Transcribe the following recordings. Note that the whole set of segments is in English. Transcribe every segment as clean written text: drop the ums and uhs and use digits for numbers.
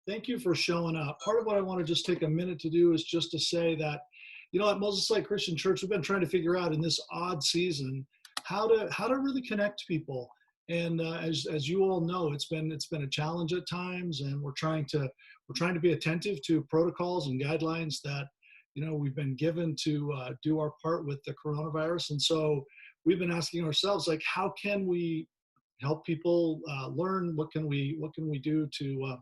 Thank you for showing up. Part of what I want to just take a minute to do is just to say that, at Moses Lake Christian Church, we've been trying to figure out in this odd season how to really connect people. And as you all know, it's been a challenge at times, and we're trying to be attentive to protocols and guidelines that we've been given to do our part with the coronavirus. And so we've been asking ourselves, like, how can we help people learn? What can we do to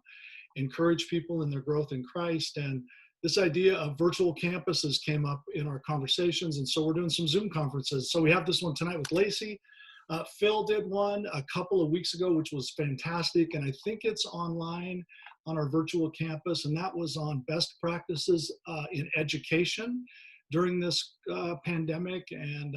encourage people in their growth in Christ? And this idea of virtual campuses came up in our conversations, and so we're doing some Zoom conferences. So we have this one tonight with Lacy. Phil did one a couple of weeks ago, which was fantastic, and I think it's online on our virtual campus, and that was on best practices in education during this pandemic. And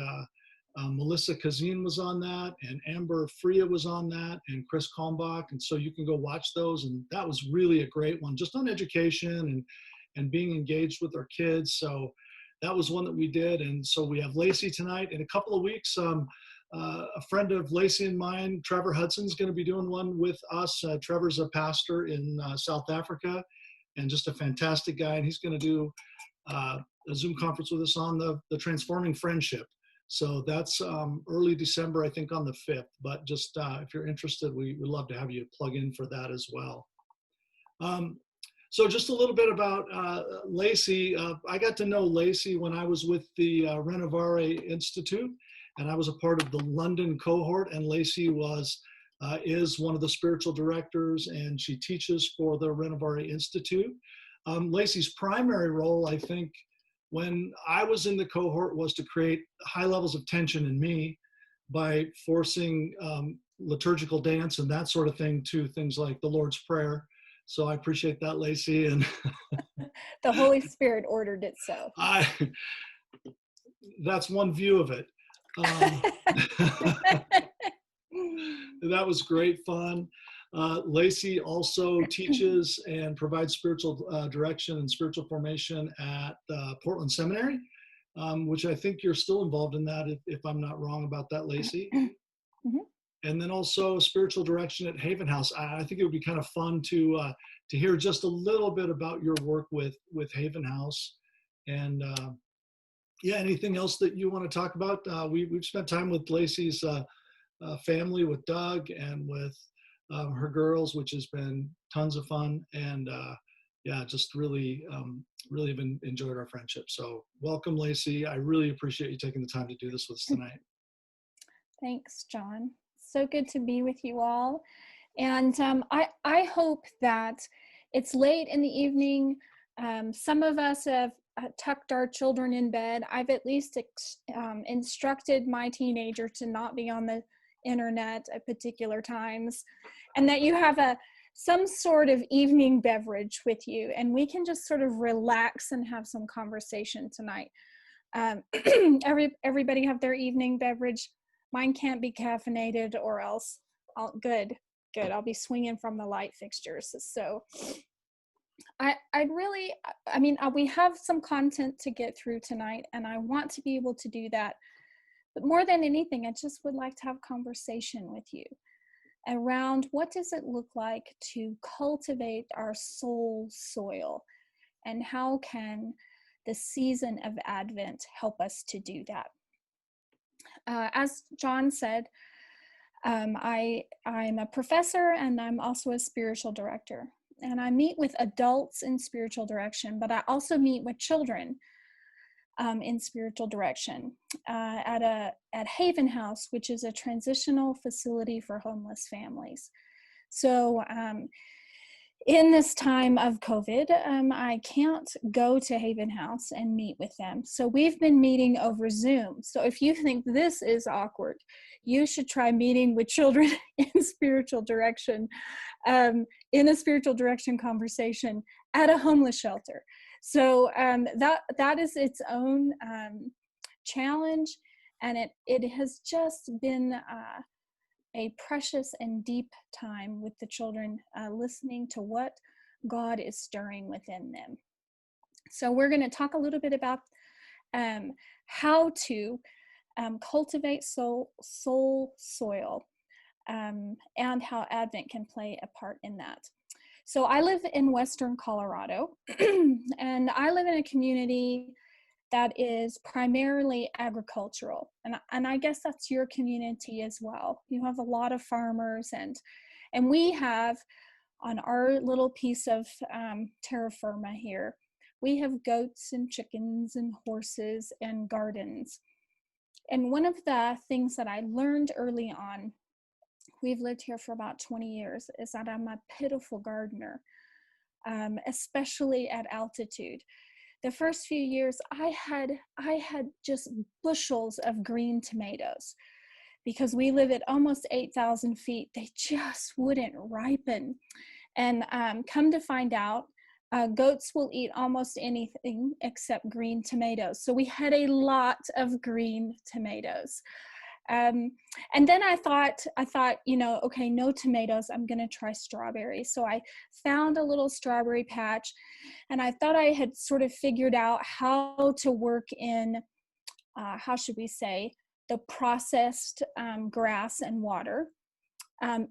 Melissa Kazin was on that, and Amber Freya was on that, and Chris Kalmbach. And so you can go watch those, and that was really a great one, just on education and being engaged with our kids. So that was one that we did. And so we have Lacy tonight. In a couple of weeks, a friend of Lacy and mine, Trevor Hudson's going to be doing one with us. Trevor's a pastor in South Africa, and just a fantastic guy. And he's going to do a Zoom conference with us on the transforming friendship. So that's early December, I think, on the 5th. But just if you're interested, we'd love to have you plug in for that as well. So just a little bit about Lacy. I got to know Lacy when I was with the Renovare Institute, and I was a part of the London cohort, and Lacy is one of the spiritual directors, and she teaches for the Renovare Institute. Lacy's primary role, I think, when I was in the cohort, was to create high levels of tension in me by forcing liturgical dance and that sort of thing to things like the Lord's Prayer. So I appreciate that, Lacy. And the Holy Spirit ordered it so. That's one view of it. That was great fun. Lacy also teaches and provides spiritual direction and spiritual formation at Portland Seminary, which I think you're still involved in that, if I'm not wrong about that, Lacy. Mm-hmm. And then also spiritual direction at Haven House. I think it would be kind of fun to hear just a little bit about your work with Haven House. And yeah, anything else that you want to talk about? We've spent time with Lacy's family, with Doug and with her girls, which has been tons of fun. And yeah, just really have enjoyed our friendship. So welcome, Lacy. I really appreciate you taking the time to do this with us tonight. Thanks, John. So good to be with you all. And I hope that it's late in the evening. Some of us have tucked our children in bed. I've at least instructed my teenager to not be on the internet at particular times, and that you have some sort of evening beverage with you, and we can just sort of relax and have some conversation tonight. Everybody have their evening beverage. Mine can't be caffeinated, or else good. I'll be swinging from the light fixtures. So we have some content to get through tonight, and I want to be able to do that. But more than anything, I just would like to have conversation with you around what does it look like to cultivate our soul soil, and how can the season of Advent help us to do that. As John said, I'm a professor, and I'm also a spiritual director. And I meet with adults in spiritual direction, but I also meet with children in spiritual direction at Haven House, which is a transitional facility for homeless families. So in this time of COVID, I can't go to Haven House and meet with them. So we've been meeting over Zoom. So if you think this is awkward, you should try meeting with children in spiritual direction, in a spiritual direction conversation at a homeless shelter. So that is its own challenge, and it has just been a precious and deep time with the children, listening to what God is stirring within them. So we're going to talk a little bit about how to cultivate soul soil, and how Advent can play a part in that. So I live in Western Colorado, and I live in a community that is primarily agricultural. And I guess that's your community as well. You have a lot of farmers, and we have on our little piece of terra firma here, we have goats and chickens and horses and gardens. And one of the things that I learned early on, we've lived here for about 20 years, is that I'm a pitiful gardener, especially at altitude. The first few years, I had just bushels of green tomatoes. Because we live at almost 8,000 feet, they just wouldn't ripen. And come to find out, goats will eat almost anything except green tomatoes. So we had a lot of green tomatoes. And then I thought, okay, no tomatoes, I'm going to try strawberries. So I found a little strawberry patch, and I thought I had sort of figured out how to work in, how should we say, the processed grass and water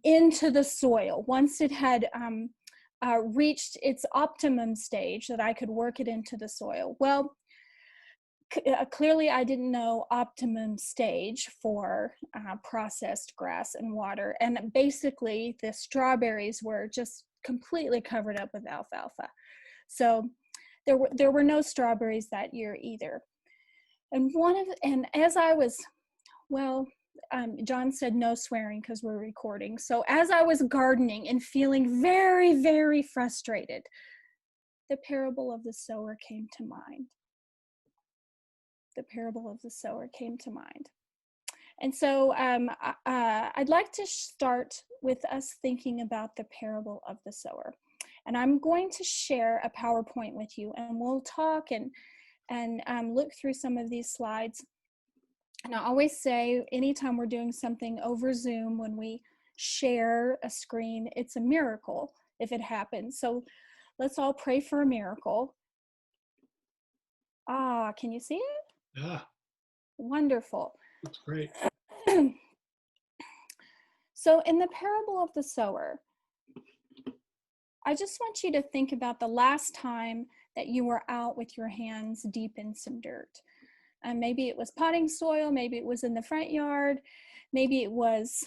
into the soil. Once it had reached its optimum stage, that I could work it into the soil. Well, clearly I didn't know optimum stage for processed grass and water. And basically the strawberries were just completely covered up with alfalfa. So there were no strawberries that year either. And as I was, John said no swearing because we're recording. So as I was gardening and feeling very, very frustrated, the parable of the sower came to mind. The parable of the sower came to mind. And so I'd like to start with us thinking about the parable of the sower. And I'm going to share a PowerPoint with you, and we'll talk and look through some of these slides. And I always say, anytime we're doing something over Zoom, when we share a screen, it's a miracle if it happens. So let's all pray for a miracle. Can you see it? Yeah. Wonderful. That's great. So in the parable of the sower, I just want you to think about the last time that you were out with your hands deep in some dirt. Maybe it was potting soil, maybe it was in the front yard, maybe it was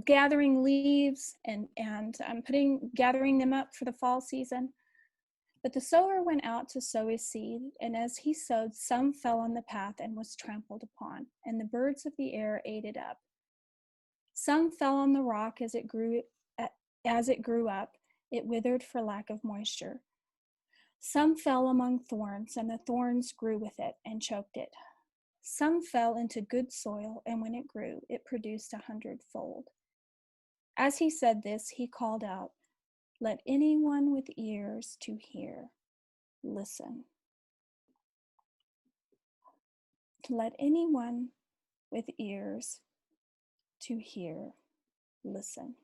gathering leaves and gathering them up for the fall season. But the sower went out to sow his seed, and as he sowed, some fell on the path and was trampled upon, and the birds of the air ate it up. Some fell on the rock as it grew up, it withered for lack of moisture. Some fell among thorns, and the thorns grew with it and choked it. Some fell into good soil, and when it grew, it produced 100-fold. As he said this, he called out, "Let anyone with ears to hear, listen." Let anyone with ears to hear, listen.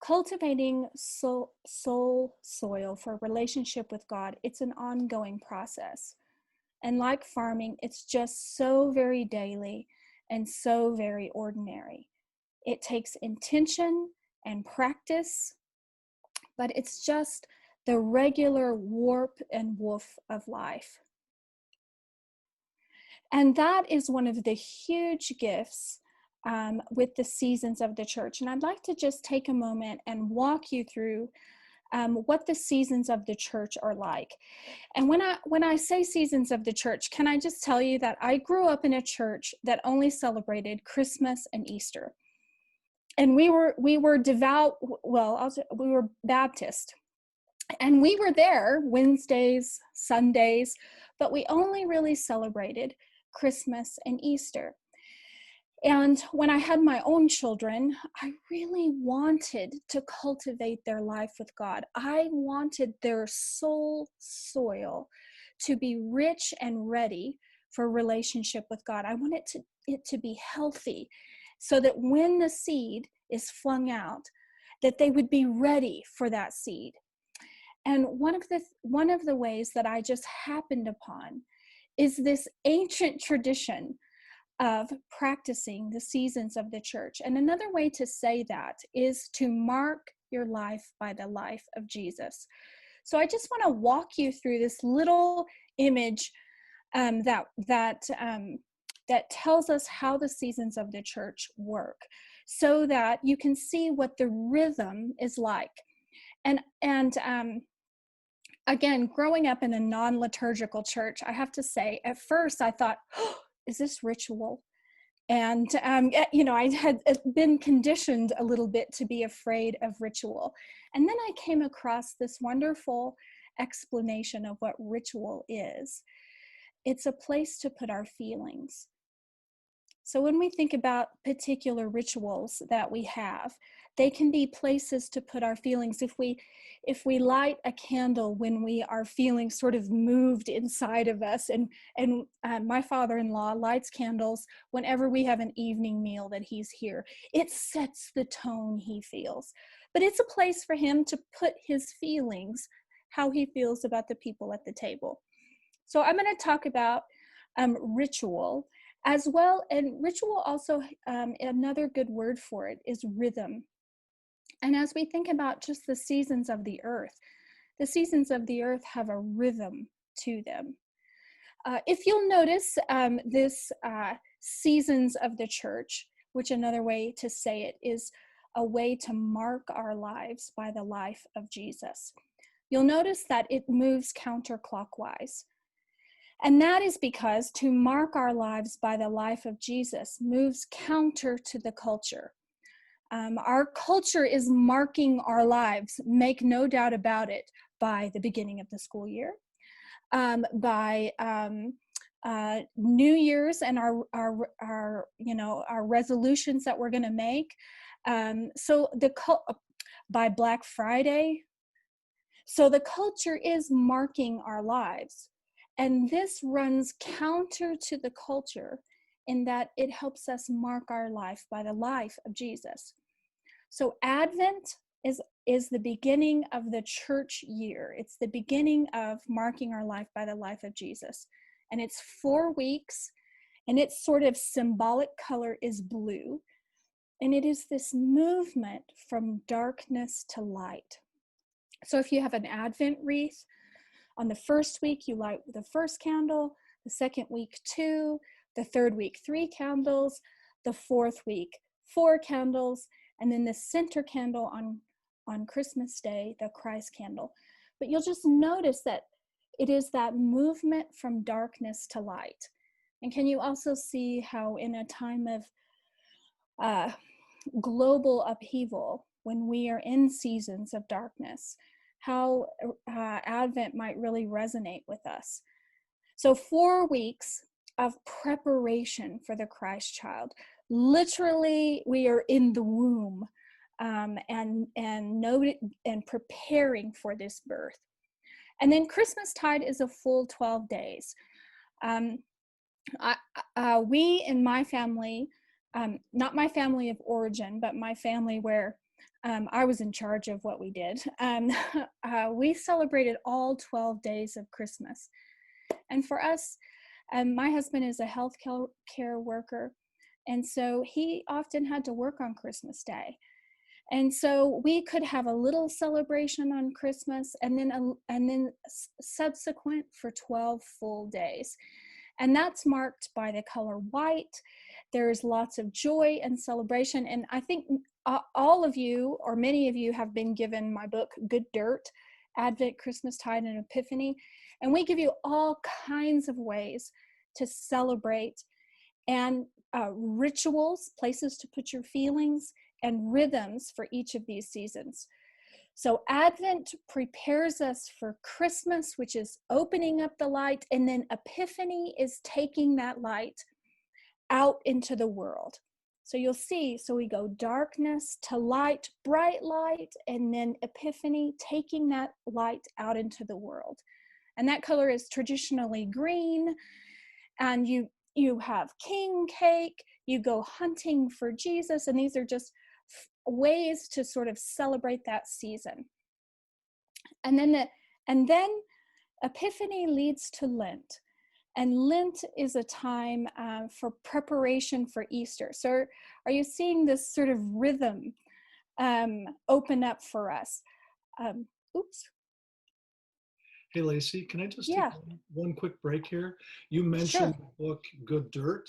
Cultivating soul soil for a relationship with God, it's an ongoing process. And like farming, it's just so very daily and so very ordinary. It takes intention and practice, but it's just the regular warp and woof of life. And that is one of the huge gifts with the seasons of the church. And I'd like to just take a moment and walk you through what the seasons of the church are like. And when I say seasons of the church, can I just tell you that I grew up in a church that only celebrated Christmas and Easter. And we were devout, we were Baptist. And we were there Wednesdays, Sundays, but we only really celebrated Christmas and Easter. And when I had my own children, I really wanted to cultivate their life with God. I wanted their soul soil to be rich and ready for relationship with God. I wanted it to be healthy so that when the seed is flung out, that they would be ready for that seed. And one of the ways that I just happened upon is this ancient tradition of practicing the seasons of the church. And another way to say that is to mark your life by the life of Jesus. So I just want to walk you through this little image that tells us how the seasons of the church work, so that you can see what the rhythm is like. And again, growing up in a non-liturgical church, I have to say, at first I thought, oh, is this ritual? And, I had been conditioned a little bit to be afraid of ritual. And then I came across this wonderful explanation of what ritual is. It's a place to put our feelings. So when we think about particular rituals that we have, they can be places to put our feelings. If we light a candle when we are feeling sort of moved inside of us, and my father-in-law lights candles whenever we have an evening meal that he's here, it sets the tone he feels. But it's a place for him to put his feelings, how he feels about the people at the table. So I'm going to talk about ritual as well. And ritual also, another good word for it is rhythm. And as we think about just the seasons of the earth have a rhythm to them. If you'll notice this seasons of the church, which another way to say it is a way to mark our lives by the life of Jesus. You'll notice that it moves counterclockwise. And that is because to mark our lives by the life of Jesus moves counter to the culture. Our culture is marking our lives, make no doubt about it, by the beginning of the school year, by New Year's and our resolutions that we're going to make. By Black Friday. So the culture is marking our lives. And this runs counter to the culture in that it helps us mark our life by the life of Jesus. So Advent is the beginning of the church year. It's the beginning of marking our life by the life of Jesus. And it's 4 weeks, and its sort of symbolic color is blue. And it is this movement from darkness to light. So if you have an Advent wreath, on the first week, you light the first candle, the second week, 2, the third week, 3 candles, the fourth week, 4 candles, and then the center candle on Christmas Day, the Christ candle. But you'll just notice that it is that movement from darkness to light. And can you also see how in a time of global upheaval, when we are in seasons of darkness, how Advent might really resonate with us. So 4 weeks of preparation for the Christ child. Literally, we are in the womb and preparing for this birth. And then Christmastide is a full 12 days. We in my family, not my family of origin, but my family where I was in charge of what we did. We celebrated all 12 days of Christmas. And for us, my husband is a health care worker. And so he often had to work on Christmas Day. And so we could have a little celebration on Christmas and then subsequent for 12 full days. And that's marked by the color white. There's lots of joy and celebration. And I think all of you, or many of you, have been given my book, Good Dirt, Advent, Christmastide, and Epiphany. And we give you all kinds of ways to celebrate, and rituals, places to put your feelings, and rhythms for each of these seasons. So Advent prepares us for Christmas, which is opening up the light, and then Epiphany is taking that light out into the world. So you'll see, so we go darkness to light, bright light, and then Epiphany, taking that light out into the world. And that color is traditionally green, and you have king cake, you go hunting for Jesus, and these are just ways to sort of celebrate that season. And then Epiphany leads to Lent. And Lent is a time for preparation for Easter. So are you seeing this sort of rhythm open up for us. Oops. Hey, Lacy, can I just take Yeah, one quick break here? You sure. mentioned the book Good Dirt,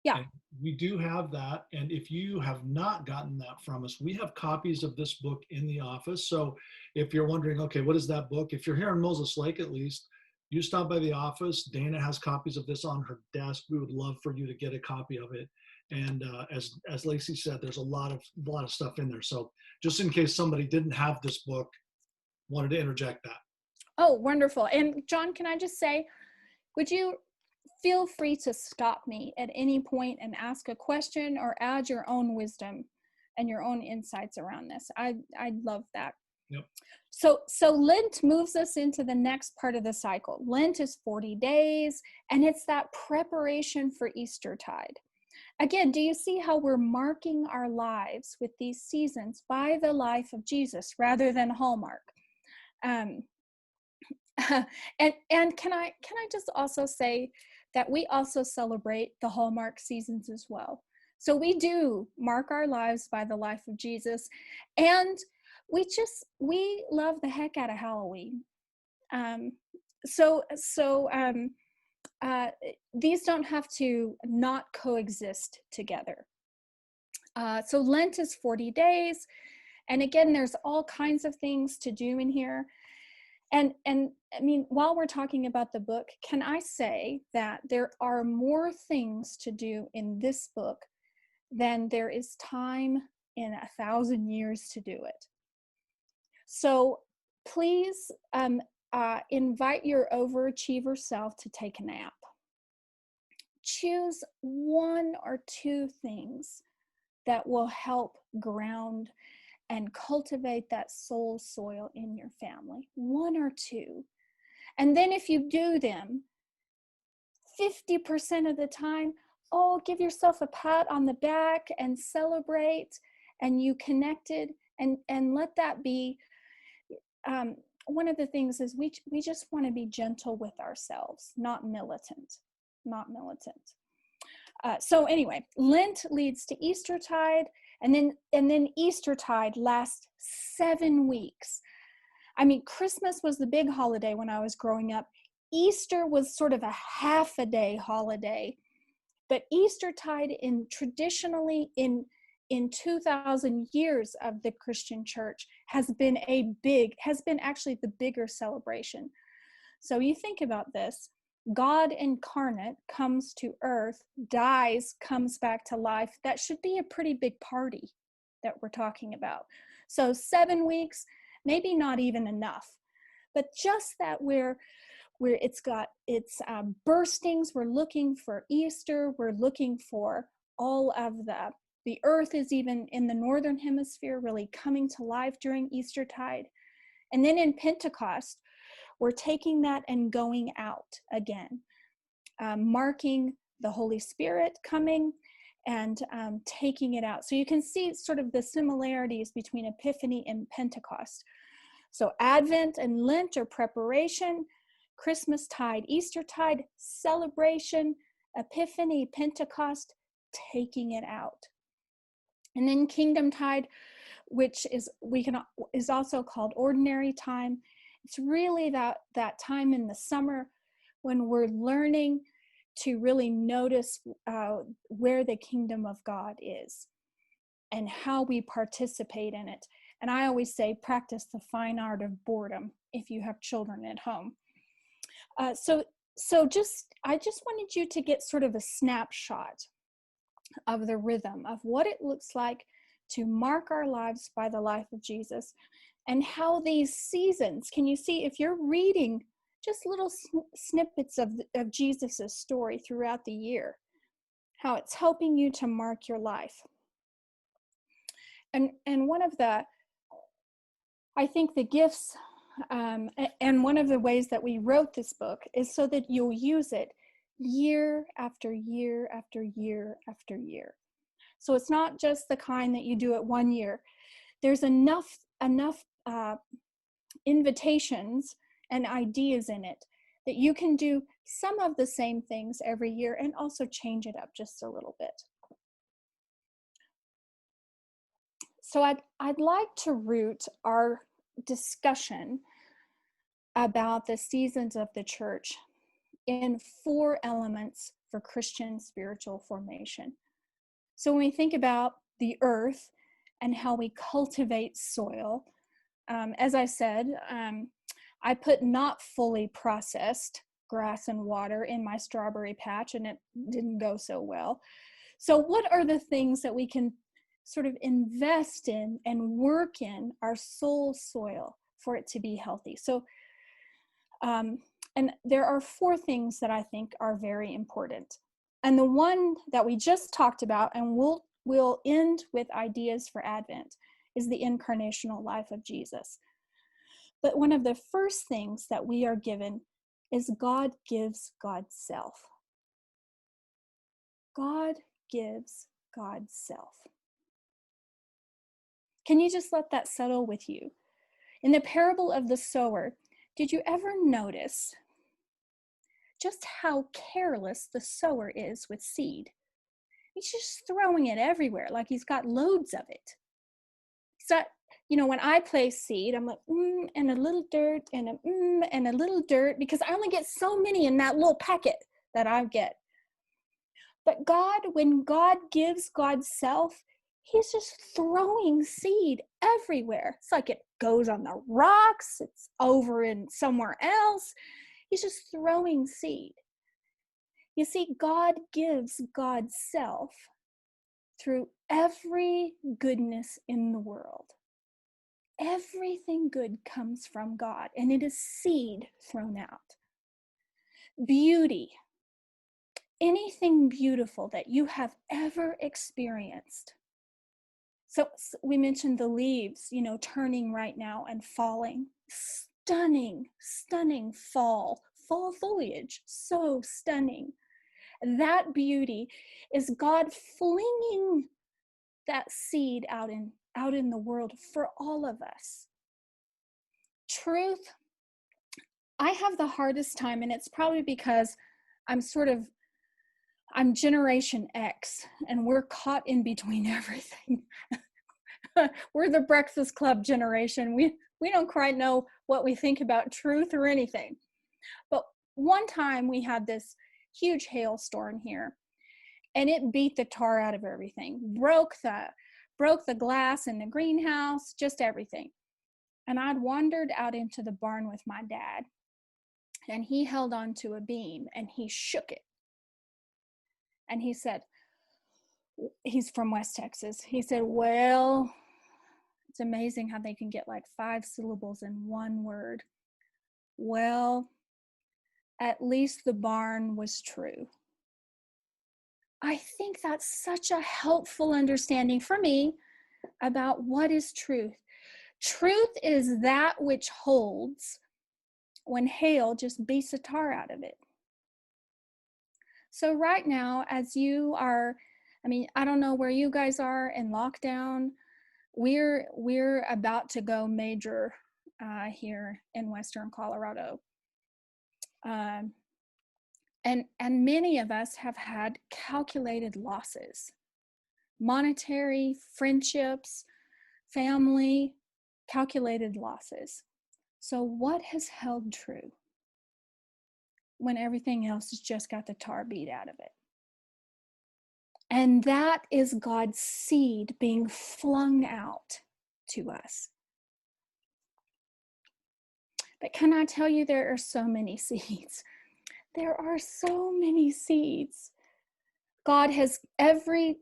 Yeah. and we do have that. And if you have not gotten that from us, we have copies of this book in the office. So if you're wondering, okay, what is that book? If you're here in Moses Lake, at least, you stop by the office. Dana has copies of this on her desk. We would love for you to get a copy of it. And as Lacy said, there's a lot of stuff in there. So just in case somebody didn't have this book, wanted to interject that. Oh, wonderful. And John, can I just say, would you feel free to stop me at any point and ask a question or add your own wisdom and your own insights around this? I'd love that. Yep. So Lent moves us into the next part of the cycle. Lent is 40 days, and it's that preparation for Eastertide. Again, do you see how we're marking our lives with these seasons by the life of Jesus rather than Hallmark? Um, and can I just also say that we also celebrate the Hallmark seasons as well. So we do mark our lives by the life of Jesus, and we love the heck out of Halloween. Um, so these don't have to not coexist together. So Lent is 40 days, and again, there's all kinds of things to do in here. And I mean, while we're talking about the book, can I say that there are more things to do in this book than there is time in 1,000 years to do it. So please invite your overachiever self to take a nap. Choose one or two things that will help ground and cultivate that soul soil in your family. One or two. And then if you do them, 50% of the time, give yourself a pat on the back and celebrate, and you connected, and let that be. One of the things is we just want to be gentle with ourselves, not militant. So anyway, Lent leads to Eastertide, and then Eastertide lasts 7 weeks. I mean, Christmas was the big holiday when I was growing up. Easter was sort of a half a day holiday, but Eastertide traditionally in 2,000 years of the Christian church has been actually the bigger celebration. So you think about this. God incarnate comes to earth, dies, comes back to life. That should be a pretty big party that we're talking about. So 7 weeks, maybe not even enough, but just that where it's got its burstings. We're looking for Easter. We're looking for all of the earth is even in the northern hemisphere really coming to life during Eastertide. And then in Pentecost, we're taking that and going out again, marking the Holy Spirit coming and taking it out. So you can see sort of the similarities between Epiphany and Pentecost. So Advent and Lent are preparation, Christmastide, Eastertide, celebration, Epiphany, Pentecost, taking it out. And then Kingdomtide, which is also called ordinary time. It's really that time in the summer when we're learning to really notice where the kingdom of God is and how we participate in it. And I always say, practice the fine art of boredom if you have children at home. So I just wanted you to get sort of a snapshot of the rhythm of what it looks like to mark our lives by the life of Jesus, and how these seasons, can you see if you're reading just little snippets of Jesus's story throughout the year, how it's helping you to mark your life. And one of the, I think the gifts, and one of the ways that we wrote this book is so that you'll use it year after year after year after year. So it's not just the kind that you do it 1 year. There's enough invitations and ideas in it that you can do some of the same things every year and also change it up just a little bit. So I'd like to root our discussion about the seasons of the church in 4 elements for Christian spiritual formation. So when we think about the earth and how we cultivate soil, as I said, I put not fully processed grass and water in my strawberry patch, and it didn't go so well. So what are the things that we can sort of invest in and work in our soul soil for it to be healthy? So, and there are 4 things that I think are very important. And the one that we just talked about, and we'll end with ideas for Advent, is the incarnational life of Jesus. But one of the first things that we are given is God gives God's self. God gives God's self. Can you just let that settle with you? In the parable of the sower, did you ever notice just how careless the sower is with seed? He's just throwing it everywhere like he's got loads of it. So, when I place seed, I'm like, and a little dirt, and a little dirt, because I only get so many in that little packet that I get. But God, when God gives God's self, he's just throwing seed everywhere. It's like it goes on the rocks, it's over in somewhere else. He's just throwing seed. You see, God gives God's self through every goodness in the world. Everything good comes from God, and it is seed thrown out. Beauty, anything beautiful that you have ever experienced. So we mentioned the leaves, turning right now and falling. Stunning, stunning fall foliage, so stunning. That beauty is God flinging that seed out in the world for all of us. Truth, I have the hardest time, and it's probably because I'm Generation X, and we're caught in between everything. We're the Breakfast Club generation. We don't quite know what we think about truth or anything. But one time we had this huge hailstorm here, and it beat the tar out of everything, broke the glass in the greenhouse, just everything. And I'd wandered out into the barn with my dad, and he held onto a beam and he shook it. And he said, he's from West Texas. He said, well, it's amazing how they can get like 5 syllables in one word. Well, at least the barn was true. I think that's such a helpful understanding for me about what is truth. Truth is that which holds when hail just beats the tar out of it. So right now, as you are, I don't know where you guys are in lockdown. We're about to go major here in Western Colorado. And many of us have had calculated losses, monetary, friendships, family, calculated losses. So what has held true when everything else has just got the tar beat out of it? And that is God's seed being flung out to us. But can I tell you, there are so many seeds. There are so many seeds. God has every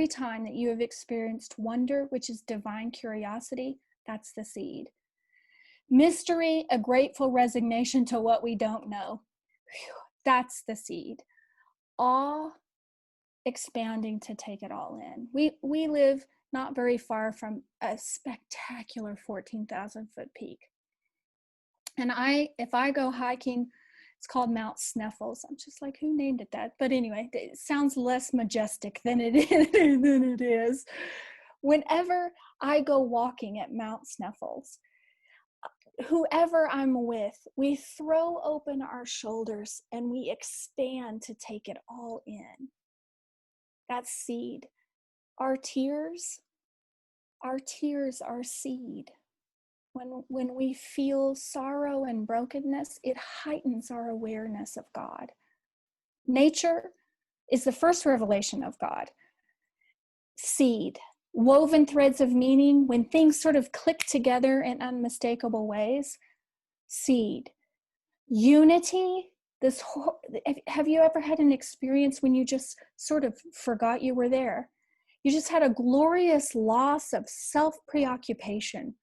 time that you have experienced wonder, which is divine curiosity, that's the seed. Mystery, a grateful resignation to what we don't know. That's the seed. Awe, expanding to take it all in. We live not very far from a spectacular 14,000 foot peak. And if I go hiking, it's called Mount Sneffels. I'm just like, who named it that? But anyway, it sounds less majestic than it is. Whenever I go walking at Mount Sneffels, whoever I'm with, we throw open our shoulders and we expand to take it all in. That's seed. Our tears, Our tears are seed. When we feel sorrow and brokenness, it heightens our awareness of God. Nature is the first revelation of God. Seed, woven threads of meaning, when things sort of click together in unmistakable ways. Seed. Unity, have you ever had an experience when you just sort of forgot you were there? You just had a glorious loss of self-preoccupation.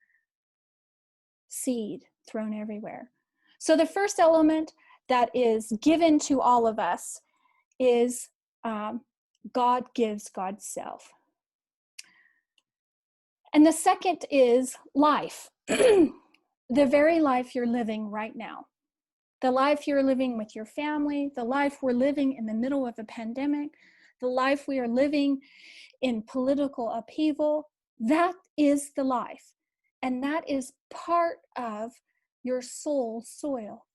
Seed thrown everywhere. So the first element that is given to all of us is God gives God's self. And the second is life. The very life you're living right now. The life you're living with your family, the life we're living in the middle of a pandemic, the life we are living in political upheaval, that is the life. And that is part of your soul soil.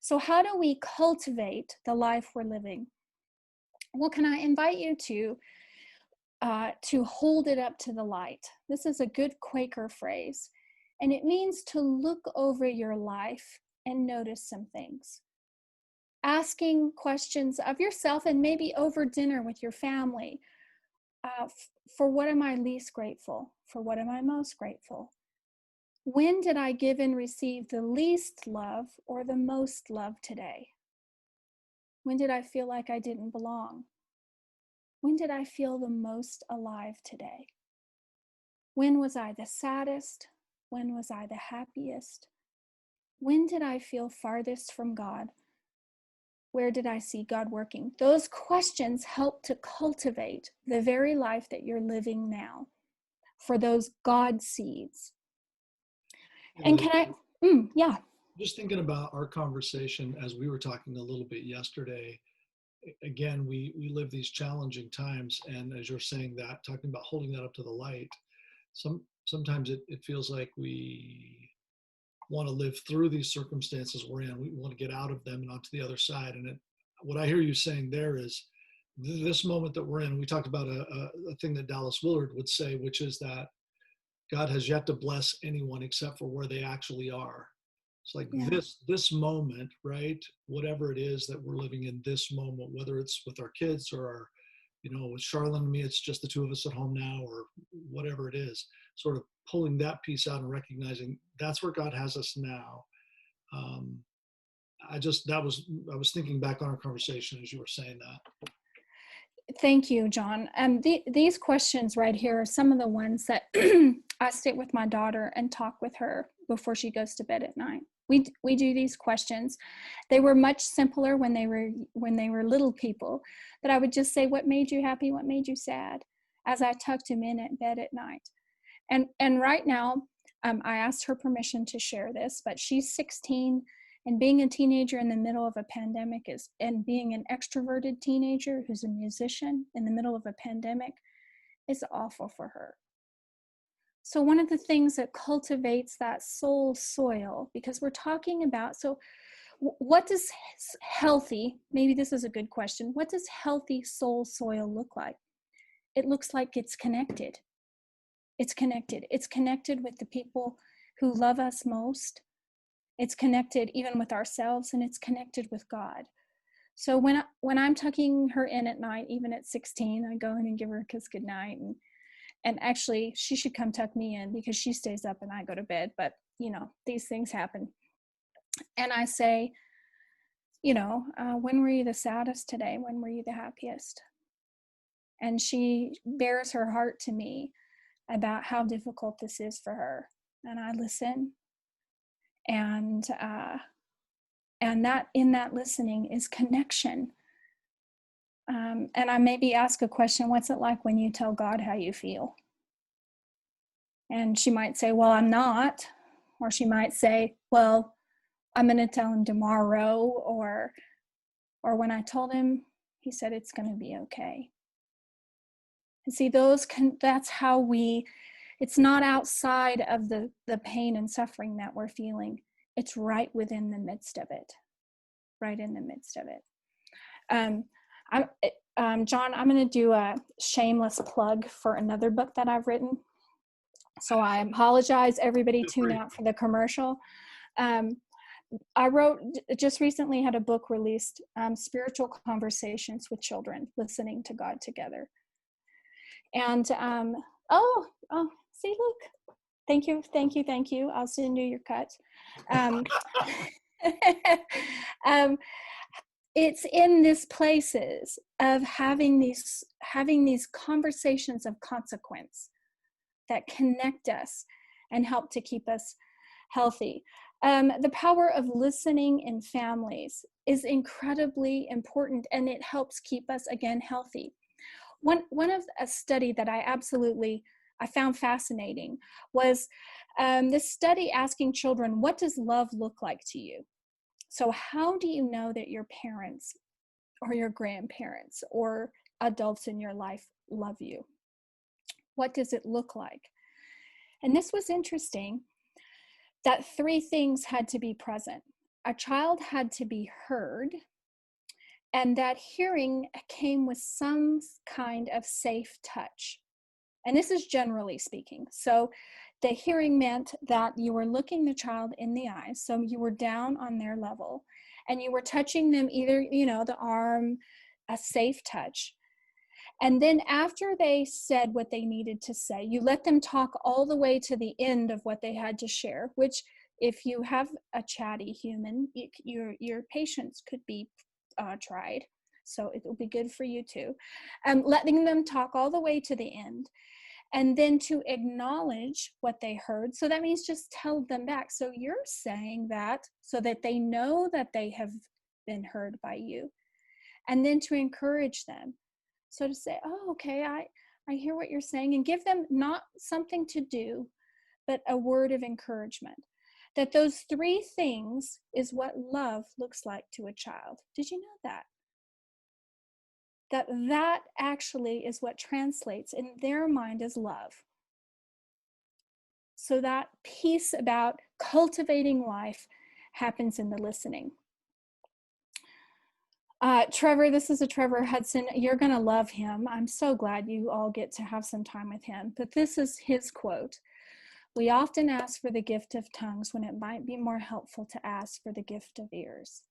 So how do we cultivate the life we're living? Well, can I invite you to hold it up to the light? This is a good Quaker phrase, and it means to look over your life and notice some things. Asking questions of yourself, and maybe over dinner with your family, for what am I least grateful? For what am I most grateful? When did I give and receive the least love or the most love today? When did I feel like I didn't belong? When did I feel the most alive today? When was I the saddest? When was I the happiest? When did I feel farthest from God? Where did I see God working? Those questions help to cultivate the very life that you're living now for those God seeds. And can I, yeah. Just thinking about our conversation as we were talking a little bit yesterday, again, we live these challenging times. And as you're saying that, talking about holding that up to the light, sometimes it feels like we want to live through these circumstances we're in. We want to get out of them and onto the other side. And what I hear you saying there is this moment that we're in. We talked about a thing that Dallas Willard would say, which is that God has yet to bless anyone except for where they actually are. It's like this moment, right? Whatever it is that we're living in this moment, whether it's with our kids or our, with Charlotte and me, it's just the two of us at home now, or whatever it is, sort of pulling that piece out and recognizing that's where God has us now. I was thinking back on our conversation as you were saying that. Thank you, John. These questions right here are some of the ones that I sit with my daughter and talk with her before she goes to bed at night. We do these questions. They were much simpler when they were little people, but I would just say, what made you happy? What made you sad? As I tucked him in at bed at night. And right now, I asked her permission to share this, but she's 16, and being a teenager in the middle of a pandemic and being an extroverted teenager who's a musician in the middle of a pandemic is awful for her. So one of the things that cultivates that soul soil, because we're talking about, so what does healthy, maybe this is a good question, what does healthy soul soil look like? It looks like it's connected. It's connected. It's connected with the people who love us most. It's connected even with ourselves, and it's connected with God. So when I'm tucking her in at night, even at 16, I go in and give her a kiss goodnight. And actually, she should come tuck me in because she stays up and I go to bed. But, these things happen. And I say, when were you the saddest today? When were you the happiest? And she bears her heart to me about how difficult this is for her. And I listen. And that in that listening is connection. And I maybe ask a question, what's it like when you tell God how you feel? And she might say, well, I'm not. Or she might say, well, I'm going to tell him tomorrow. Or when I told him, he said it's going to be okay. And see, that's how it's not outside of the pain and suffering that we're feeling. It's right within the midst of it. Right in the midst of it. John, I'm going to do a shameless plug for another book that I've written. So I apologize, everybody Feel tune free. out for the commercial. Um, I wrote, just recently had a book released, Spiritual Conversations with Children, Listening to God Together. And, see, look, thank you, thank you, thank you. I'll send you your cut. Um, um, it's in these places of having these conversations of consequence that connect us and help to keep us healthy. The power of listening in families is incredibly important, and it helps keep us, again, healthy. One of a study that I found fascinating was this study asking children, what does love look like to you? So how do you know that your parents or your grandparents or adults in your life love you? What does it look like? And this was interesting, that three things had to be present. A child had to be heard, and that hearing came with some kind of safe touch. And this is generally speaking. So the hearing meant that you were looking the child in the eyes, so you were down on their level, and you were touching them, either, the arm, a safe touch. And then after they said what they needed to say, you let them talk all the way to the end of what they had to share, which, if you have a chatty human, your patience could be tried. So it will be good for you too. Letting them talk all the way to the end, and then to acknowledge what they heard. So that means just tell them back. So you're saying that so that they know that they have been heard by you, and then to encourage them. So to say, oh, okay, I hear what you're saying, and give them not something to do, but a word of encouragement. That those three things is what love looks like to a child. Did you know that? That actually is what translates in their mind as love. So that piece about cultivating life happens in the listening. Trevor, this is a Trevor Hudson. You're going to love him. I'm so glad you all get to have some time with him. But this is his quote. We often ask for the gift of tongues when it might be more helpful to ask for the gift of ears.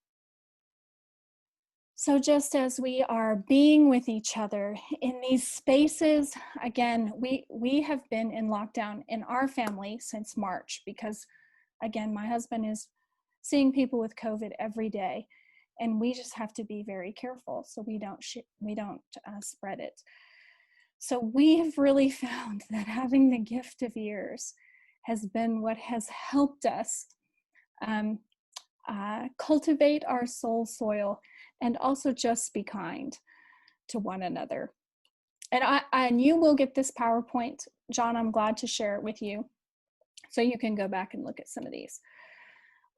So just as we are being with each other in these spaces, again, we have been in lockdown in our family since March because, again, my husband is seeing people with COVID every day. And we just have to be very careful so we don't spread it. So we have really found that having the gift of ears has been what has helped us cultivate our soul soil, and also just be kind to one another. And you will get this PowerPoint, John. I'm glad to share it with you, so you can go back and look at some of these.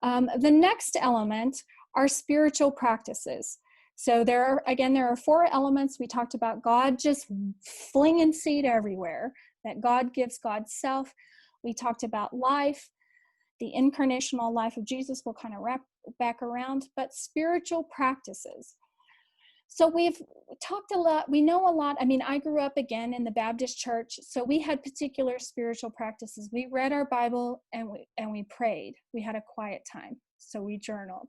The next element are spiritual practices. So there are 4 elements. We talked about God just flinging seed everywhere, that God gives God's self. We talked about life, the incarnational life of Jesus. We'll kind of wrap back around, but spiritual practices. So we've talked a lot, we know a lot. I mean, I grew up again in the Baptist church, so we had particular spiritual practices. We read our Bible and we prayed. We had a quiet time, so we journaled.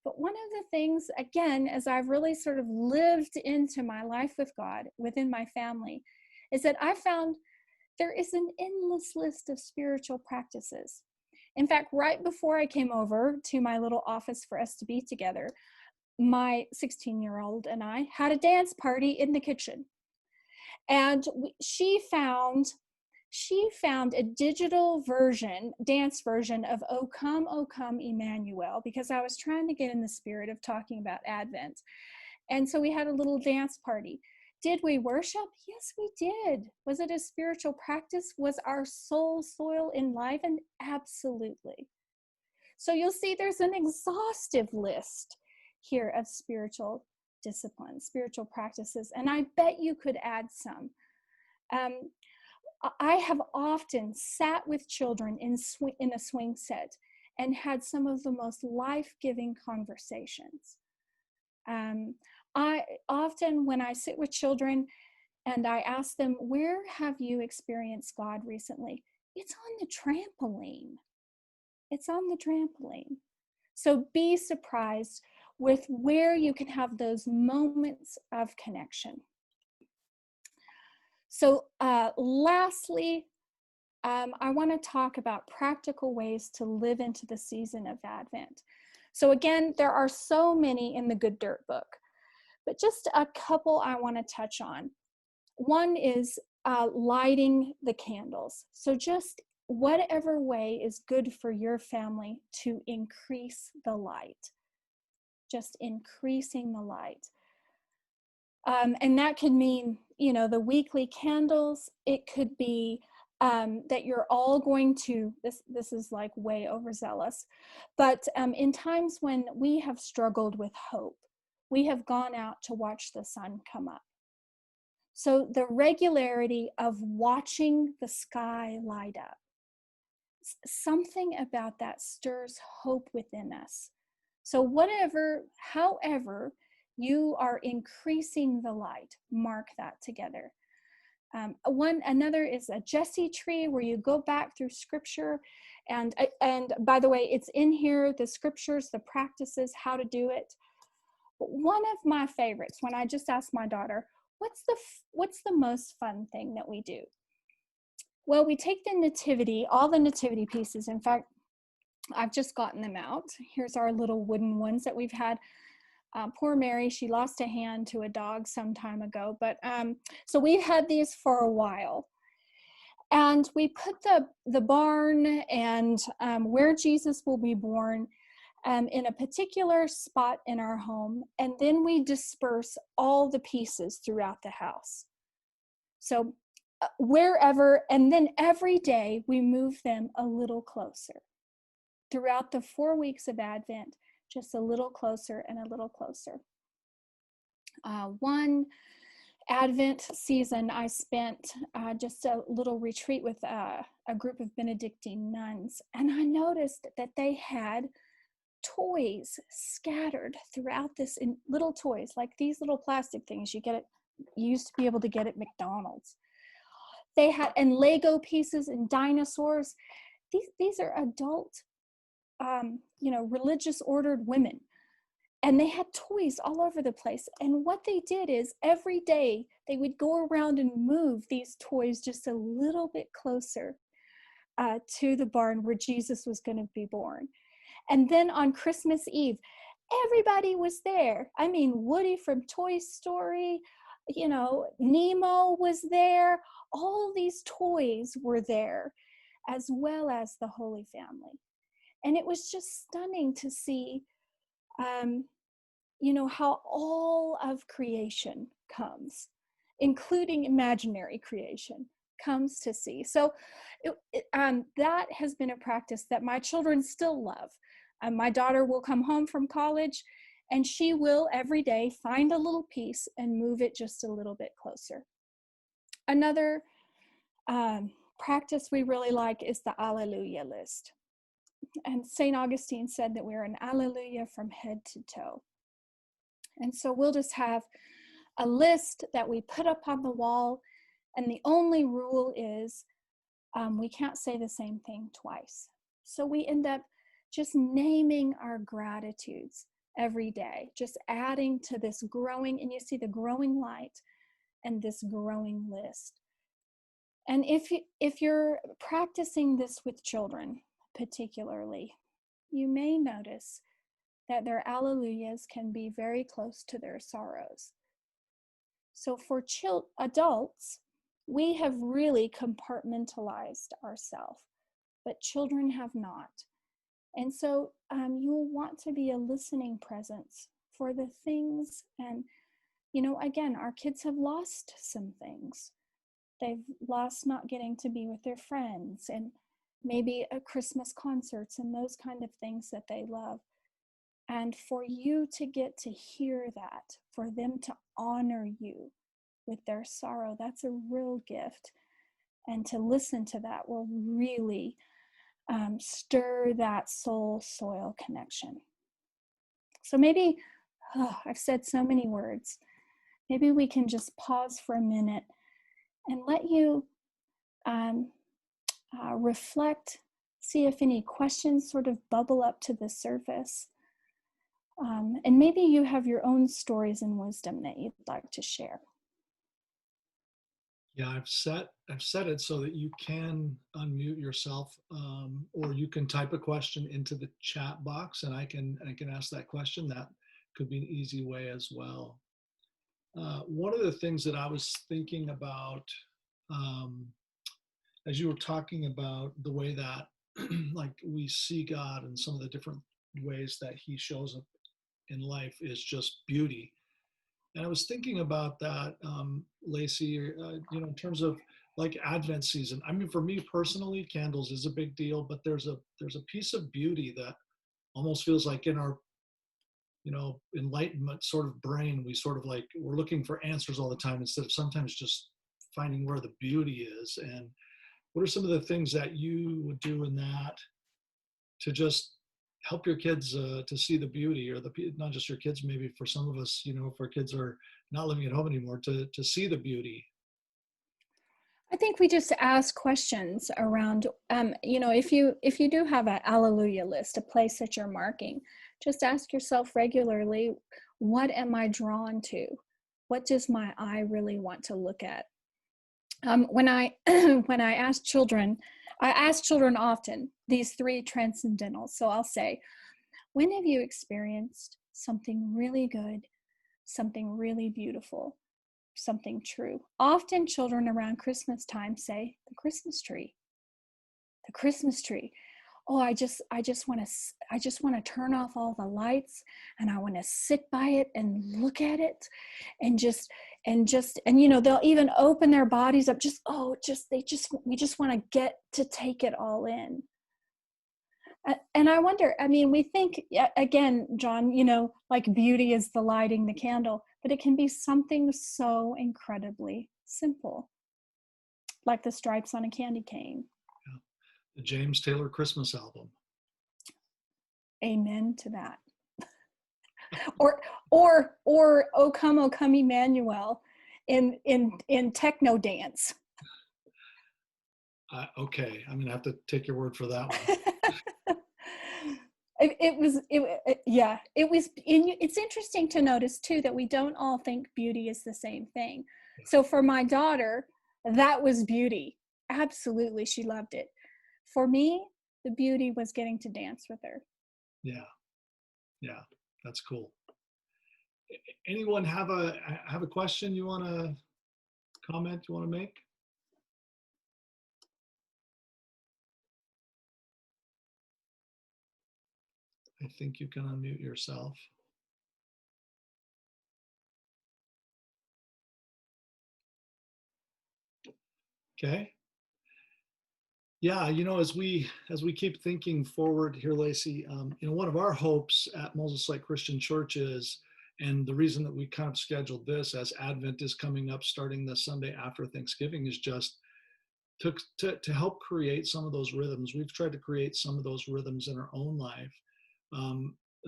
But one of the things, again, as I've really sort of lived into my life with God within my family, is that I found there is an endless list of spiritual practices. In fact, right before I came over to my little office for us to be together, my 16-year-old and I had a dance party in the kitchen. And she found a digital dance version of O Come, Emmanuel, because I was trying to get in the spirit of talking about Advent. And so we had a little dance party. Did we worship? Yes, we did. Was it a spiritual practice? Was our soul soil enlivened? Absolutely. So you'll see there's an exhaustive list here of spiritual disciplines, spiritual practices, and I bet you could add some. I have often sat with children in a swing set and had some of the most life-giving conversations. I often, when I sit with children and I ask them, where have you experienced God recently? It's on the trampoline. It's on the trampoline. So be surprised with where you can have those moments of connection. So lastly, I want to talk about practical ways to live into the season of Advent. So again, there are so many in the Good Dirt book, but just a couple I want to touch on. One is lighting the candles. So just whatever way is good for your family to increase the light, just increasing the light. And that could mean, the weekly candles. It could be that you're all going to, this is like way overzealous, but in times when we have struggled with hope, we have gone out to watch the sun come up. So the regularity of watching the sky light up, something about that stirs hope within us. So however you are increasing the light, mark that together. Another is a Jesse tree, where you go back through scripture, and by the way, it's in here, the scriptures, the practices, how to do it. But one of my favorites, when I just asked my daughter, what's the most fun thing that we do? Well, we take the nativity, all the nativity pieces. In fact, I've just gotten them out. Here's our little wooden ones that we've had. Poor Mary, she lost a hand to a dog some time ago. But so we've had these for a while. And we put the barn and where Jesus will be born in a particular spot in our home. And then we disperse all the pieces throughout the house. So wherever, and then every day we move them a little closer. Throughout the 4 weeks of Advent, just a little closer and a little closer. One Advent season, I spent just a little retreat with a group of Benedictine nuns, and I noticed that they had toys scattered throughout this, in little toys, like these little plastic things you used to be able to get at McDonald's. They had, and Lego pieces and dinosaurs. These are adult, religious ordered women. And they had toys all over the place. And what they did is every day they would go around and move these toys just a little bit closer to the barn where Jesus was going to be born. And then on Christmas Eve, everybody was there. I mean, Woody from Toy Story, Nemo was there. All these toys were there, as well as the Holy Family. And it was just stunning to see, how all of creation comes, including imaginary creation, comes to see. So that has been a practice that my children still love. My daughter will come home from college, and she will every day find a little piece and move it just a little bit closer. Another practice we really like is the Alleluia list. And St. Augustine said that we're an Alleluia from head to toe. And so we'll just have a list that we put up on the wall, and the only rule is we can't say the same thing twice. So we end up just naming our gratitudes every day, just adding to this growing, and you see the growing light and this growing list. And if you're practicing this with children particularly, you may notice that their alleluias can be very close to their sorrows. So for adults, we have really compartmentalized ourselves, but children have not. And so you'll want to be a listening presence for the things. And, again, our kids have lost some things. They've lost not getting to be with their friends, and maybe at Christmas concerts and those kind of things that they love. And for you to get to hear that, for them to honor you with their sorrow, that's a real gift. And to listen to that will really stir that soul-soil connection. So maybe, I've said so many words, maybe we can just pause for a minute and let you reflect, see if any questions sort of bubble up to the surface. And maybe you have your own stories and wisdom that you'd like to share. Yeah, I've set it so that you can unmute yourself, or you can type a question into the chat box, and I can ask that question. That could be an easy way as well. One of the things that I was thinking about, as you were talking about the way that like we see God and some of the different ways that He shows up in life, is just beauty. And I was thinking about that, Lacy, in terms of like Advent season. I mean, for me personally, candles is a big deal, but there's a piece of beauty that almost feels like in our, enlightenment sort of brain, we sort of like, we're looking for answers all the time instead of sometimes just finding where the beauty is. And what are some of the things that you would do in that to just help your kids to see the beauty, or not just your kids, maybe for some of us, if our kids are not living at home anymore, to see the beauty? I think we just ask questions around, if you do have an Alleluia list, a place that you're marking, just ask yourself regularly, what am I drawn to? What does my eye really want to look at? When I when I ask children often these three transcendentals. So I'll say, when have you experienced something really good, something really beautiful, something true? Often children around Christmas time say, the Christmas tree. The Christmas tree. Oh, I just want to turn off all the lights, and I want to sit by it and look at it, and they'll even open their bodies up. We just want to get to take it all in. And I wonder, I mean, we think, again, John, like beauty is the lighting the candle, but it can be something so incredibly simple, like the stripes on a candy cane. Yeah. The James Taylor Christmas album. Amen to that. or O Come Emmanuel in techno dance. Okay, I'm gonna have to take your word for that one. It's interesting to notice too that we don't all think beauty is the same thing. Yeah. So for my daughter, that was beauty. Absolutely, she loved it. For me, the beauty was getting to dance with her. Yeah, that's cool. Anyone have a question you want to comment, you want to make? I think you can unmute yourself. Okay. Yeah, as we keep thinking forward here, Lacy, one of our hopes at Moses Lake Christian Church is, and the reason that we kind of scheduled this as Advent is coming up starting the Sunday after Thanksgiving, is just to help create some of those rhythms. We've tried to create some of those rhythms in our own life.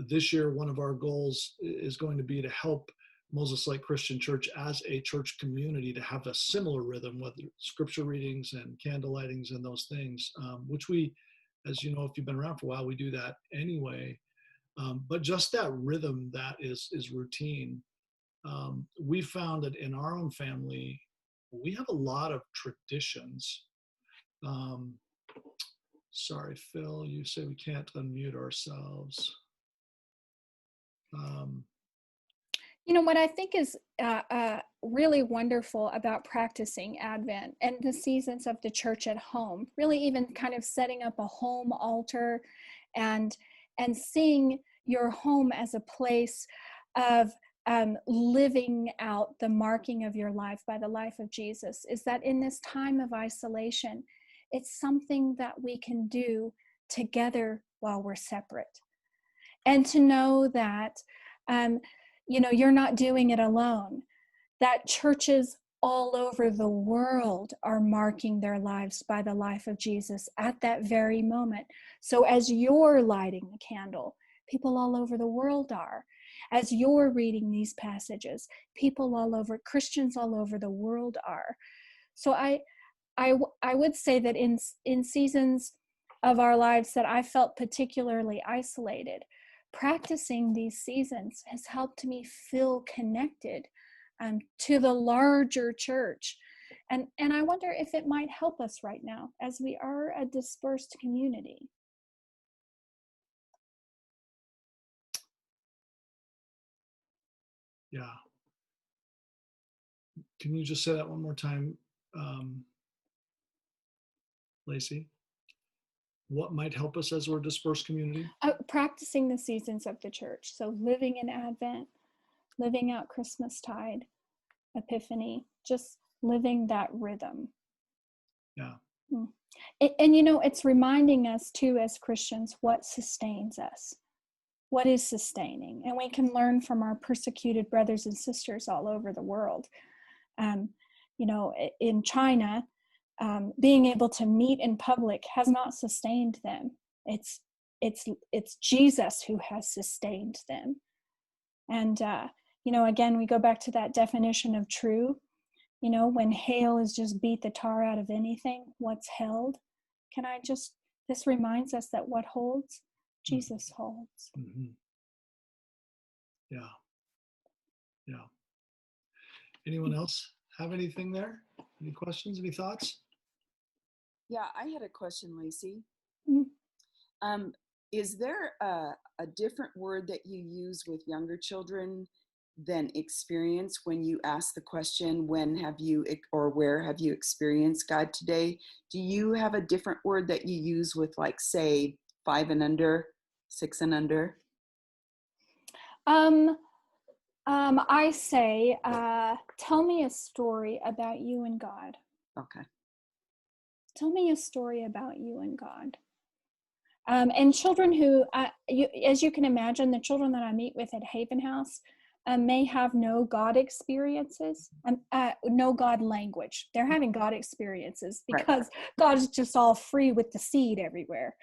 This year, one of our goals is going to be to help Moses Lake Christian Church as a church community to have a similar rhythm, whether scripture readings and candle lightings and those things, which we, as you know, if you've been around for a while, we do that anyway. But just that rhythm that is routine. We found that in our own family, we have a lot of traditions. Sorry, Phil, you say we can't unmute ourselves. What I think is really wonderful about practicing Advent and the seasons of the church at home, really even kind of setting up a home altar and seeing your home as a place of living out the marking of your life by the life of Jesus, is that in this time of isolation, it's something that we can do together while we're separate. And to know that you're not doing it alone, that churches all over the world are marking their lives by the life of Jesus at that very moment. So as you're lighting the candle, people all over the world are. As you're reading these passages, Christians all over the world are. So I would say that in seasons of our lives that I felt particularly isolated, practicing these seasons has helped me feel connected to the larger church. And I wonder if it might help us right now as we are a dispersed community. Yeah. Can you just say that one more time, Lacy? What might help us as we're a dispersed community? Practicing the seasons of the church. So living in Advent, living out Christmastide, Epiphany, just living that rhythm. Yeah. And it's reminding us too, as Christians, what sustains us, what is sustaining. And we can learn from our persecuted brothers and sisters all over the world. In China, being able to meet in public has not sustained them. It's Jesus who has sustained them. And again, we go back to that definition of true. When hail has just beat the tar out of anything, what's held? This reminds us that what holds, Jesus holds. Mm-hmm. Yeah. Yeah. Anyone else have anything there? Any questions? Any thoughts? Yeah, I had a question, Lacy. Mm-hmm. Is there a different word that you use with younger children than experience when you ask the question, when have you or where have you experienced God today? Do you have a different word that you use with, like, say, 5 and under, 6 and under? I say, tell me a story about you and God. Okay. Tell me a story about you and God. And children who, as you can imagine, the children that I meet with at Haven House may have no God experiences, no God language. They're having God experiences because God is just all free with the seed everywhere.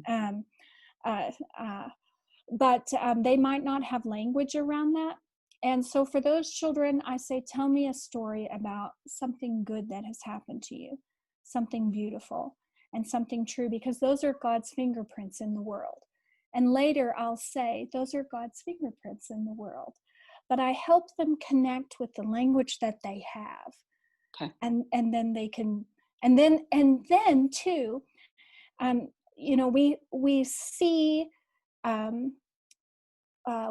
Mm-hmm. But they might not have language around that. And so for those children, I say, tell me a story about something good that has happened to you, something beautiful and something true, because those are God's fingerprints in the world. And later I'll say, those are God's fingerprints in the world. But I help them connect with the language that they have. Okay. And then they can, and then too, we see,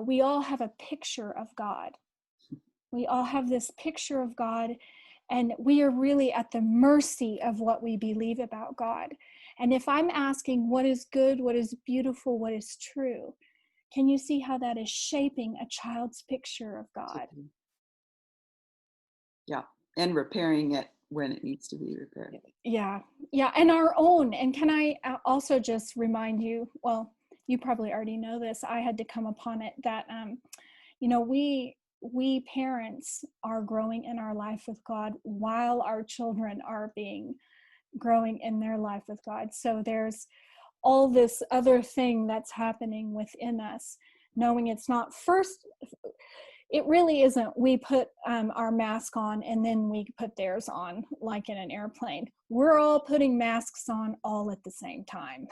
we all have a picture of God. We all have this picture of God, and we are really at the mercy of what we believe about God. And if I'm asking what is good, what is beautiful, what is true, can you see how that is shaping a child's picture of God? Yeah, and repairing it when it needs to be repaired. Yeah, and our own. And can I also just remind you, well, you probably already know this, I had to come upon it, that we parents are growing in our life with God while our children are growing in their life with God. So there's all this other thing that's happening within us, knowing it's not first, it really isn't we put our mask on and then we put theirs on like in an airplane. We're all putting masks on all at the same time.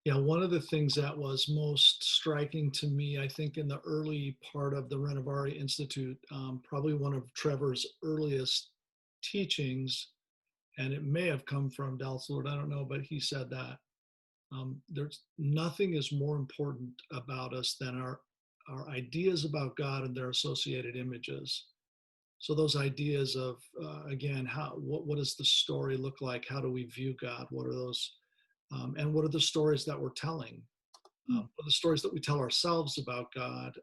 Yeah, one of the things that was most striking to me, I think, in the early part of the Renovari Institute, probably one of Trevor's earliest teachings, and it may have come from Dallas Lord, I don't know, but he said that there's nothing is more important about us than our ideas about God and their associated images. So those ideas of, again, what does the story look like? How do we view God? What are those? And what are the stories that we're telling? What are the stories that we tell ourselves about God?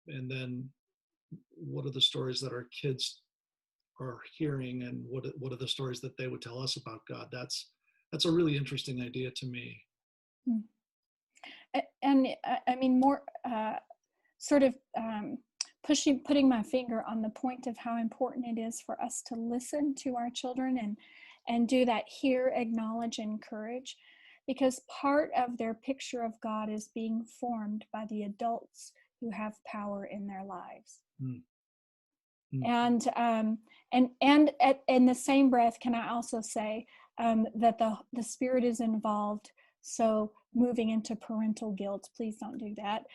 And then what are the stories that our kids are hearing, and what are the stories that they would tell us about God? That's a really interesting idea to me. And I mean, more sort of putting my finger on the point of how important it is for us to listen to our children and do that, hear, acknowledge, encourage, because part of their picture of God is being formed by the adults who have power in their lives. And in the same breath, can I also say that the Spirit is involved? So moving into parental guilt, please don't do that.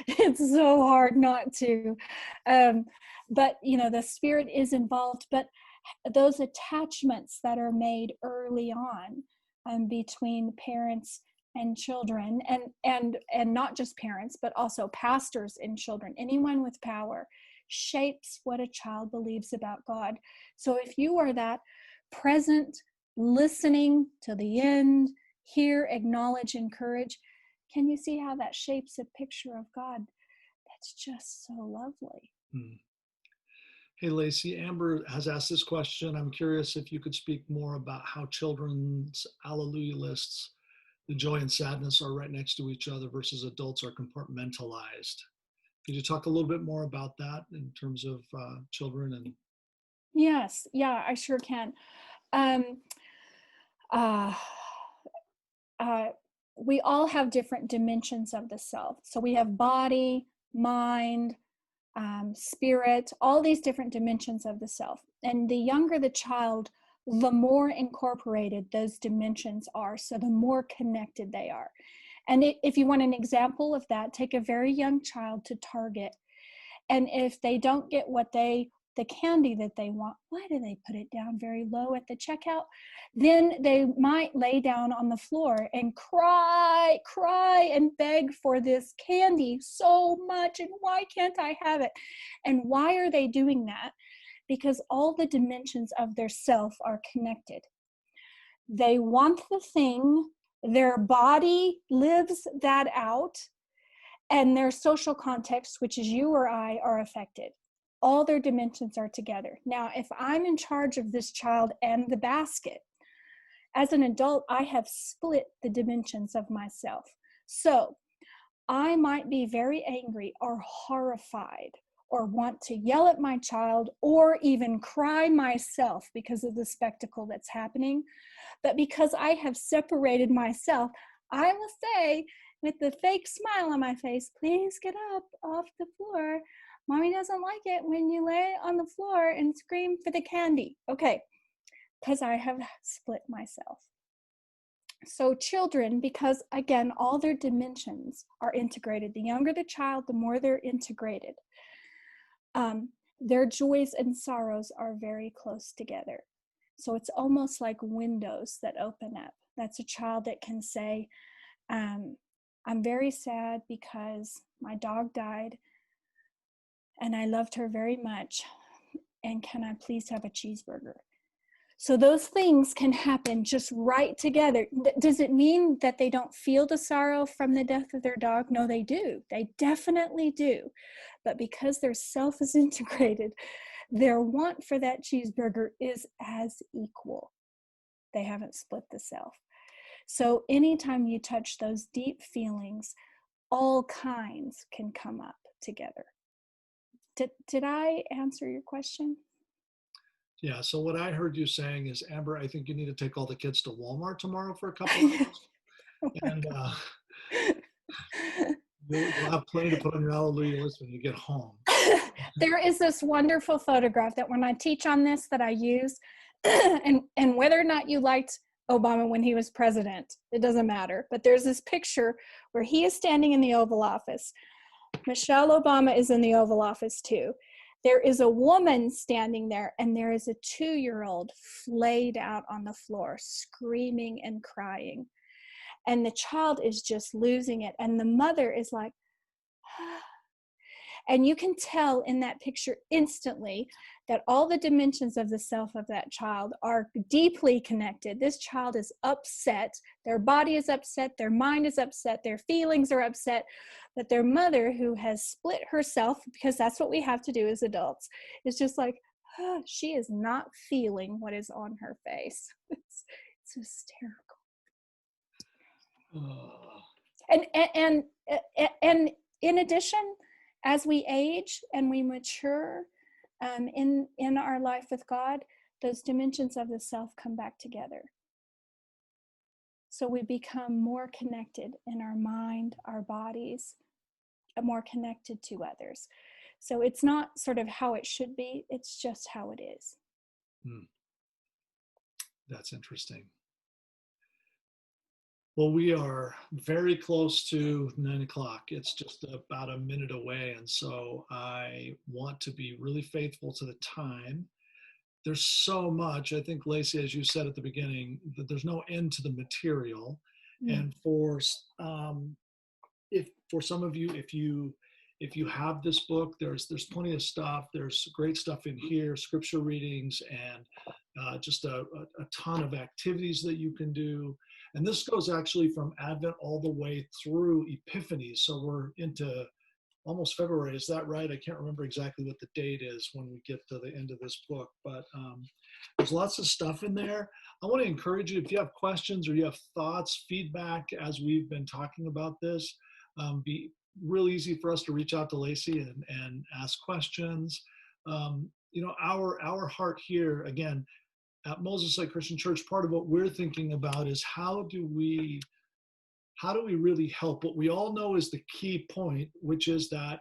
It's so hard not to. But the Spirit is involved. But those attachments that are made early on between parents and children, and not just parents, but also pastors and children, anyone with power, shapes what a child believes about God. So if you are that present, listening to the end, hear, acknowledge, encourage, can you see how that shapes a picture of God? That's just so lovely. Hey, Lacy, Amber has asked this question. I'm curious if you could speak more about how children's Alleluia lists, the joy and sadness, are right next to each other versus adults are compartmentalized. Could you talk a little bit more about that in terms of children? And Yes, yeah, I sure can. Uh, we all have different dimensions of the self. So we have body, mind, spirit, all these different dimensions of the self. And the younger the child, the more incorporated those dimensions are. So the more connected they are. And if you want an example of that, take a very young child to Target. And if they don't get the candy that they want, why do they put it down very low at the checkout? Then they might lay down on the floor and cry and beg for this candy so much. And why can't I have it? And why are they doing that? Because all the dimensions of their self are connected. They want the thing, their body lives that out, and their social context, which is you or I, are affected. All their dimensions are together. Now, if I'm in charge of this child and the basket, as an adult, I have split the dimensions of myself. So I might be very angry or horrified or want to yell at my child or even cry myself because of the spectacle that's happening. But because I have separated myself, I will say with the fake smile on my face, please get up off the floor. Mommy doesn't like it when you lay on the floor and scream for the candy. Okay, because I have split myself. So children, because again, all their dimensions are integrated. The younger the child, the more they're integrated. Their joys and sorrows are very close together. So it's almost like windows that open up. That's a child that can say, I'm very sad because my dog died and I loved her very much. And can I please have a cheeseburger? So those things can happen just right together. Does it mean that they don't feel the sorrow from the death of their dog? No, they do. They definitely do. But because their self is integrated, their want for that cheeseburger is as equal. They haven't split the self. So anytime you touch those deep feelings, all kinds can come up together. Did I answer your question? yeah, so what I heard you saying is, Amber, I think you need to take all the kids to Walmart tomorrow for a couple hours. And you'll have plenty to put on your Alleluia list when you get home. There is this wonderful photograph that when I teach on this that I use, and whether or not you liked Obama when he was president, it doesn't matter. But there's this picture where he is standing in the Oval Office. Michelle Obama is in the Oval Office too. There is a woman standing there, and there is a 2-year-old flayed out on the floor, screaming and crying. And the child is just losing it. And the mother is like, and you can tell in that picture instantly that all the dimensions of the self of that child are deeply connected. This child is upset. Their body is upset. Their mind is upset. Their feelings are upset. But their mother, who has split herself, because that's what we have to do as adults, is just like, she is not feeling what is on her face. It's hysterical. And in addition, as we age and we mature in our life with God, those dimensions of the self come back together. So we become more connected in our mind, our bodies, more connected to others. So it's not sort of how it should be, it's just how it is. Hmm. That's interesting. Well, we are very close to 9 o'clock. It's just about a minute away. And so I want to be really faithful to the time. There's so much. I think, Lacy, as you said at the beginning, that there's no end to the material. Mm. And if for some of you, if you have this book, there's plenty of stuff. There's great stuff in here, scripture readings, and just a ton of activities that you can do. And this goes actually from Advent all the way through Epiphany. So we're into almost February. Is that right? I can't remember exactly what the date is when we get to the end of this book, but there's lots of stuff in there. I want to encourage you, if you have questions or you have thoughts, feedback as we've been talking about this, be real easy for us to reach out to Lacy and ask questions. Our heart here, again, at Moses Lake Christian Church, part of what we're thinking about is how do we really help? What we all know is the key point, which is that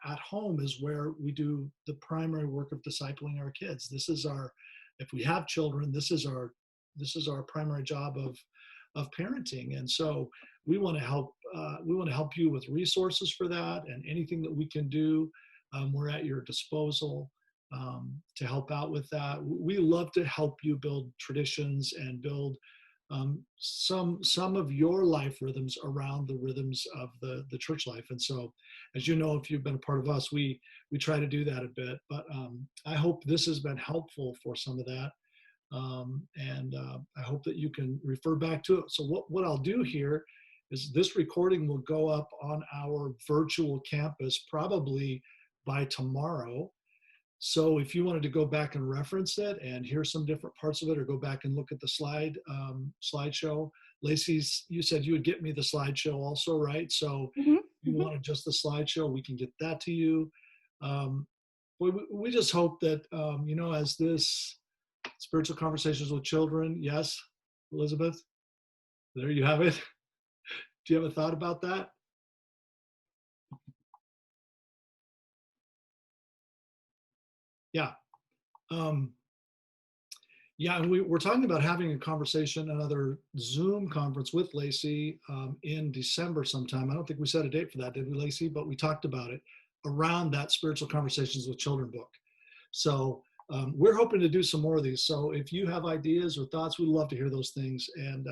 at home is where we do the primary work of discipling our kids. If we have children, this is our primary job of parenting. And so we want to help you with resources for that, and anything that we can do, we're at your disposal to help out with that. We love to help you build traditions and build some of your life rhythms around the rhythms of the church life. And so, as you know, if you've been a part of us, we try to do that a bit. But I hope this has been helpful for some of that. And I hope that you can refer back to it. So what I'll do here is this recording will go up on our virtual campus probably by tomorrow. So if you wanted to go back and reference it and hear some different parts of it, or go back and look at the slideshow, Lacy, you said you would get me the slideshow also, right? So Mm-hmm. if you Mm-hmm. wanted just the slideshow, we can get that to you. We just hope that, as this Spiritual Conversations with Children, yes, Elizabeth, there you have it. Do you have a thought about that? Yeah. Yeah, and we're talking about having a conversation, another Zoom conference with Lacy in December sometime. I don't think we set a date for that, did we, Lacy? But we talked about it around that Spiritual Conversations with Children book. So we're hoping to do some more of these. So if you have ideas or thoughts, we'd love to hear those things. And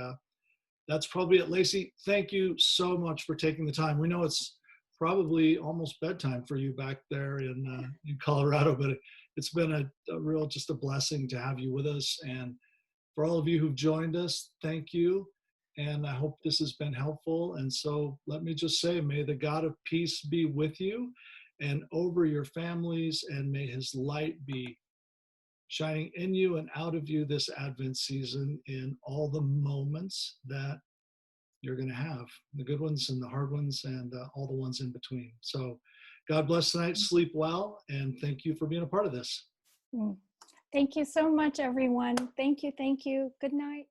that's probably it. Lacy, thank you so much for taking the time. We know it's probably almost bedtime for you back there in Colorado, but it's been a real, just a blessing to have you with us. And for all of you who've joined us, thank you. And I hope this has been helpful. And so let me just say, may the God of peace be with you and over your families, and may his light be shining in you and out of you this Advent season in all the moments that you're going to have, the good ones and the hard ones, and all the ones in between. So God bless tonight. Sleep well. And thank you for being a part of this. Thank you so much, everyone. Thank you. Thank you. Good night.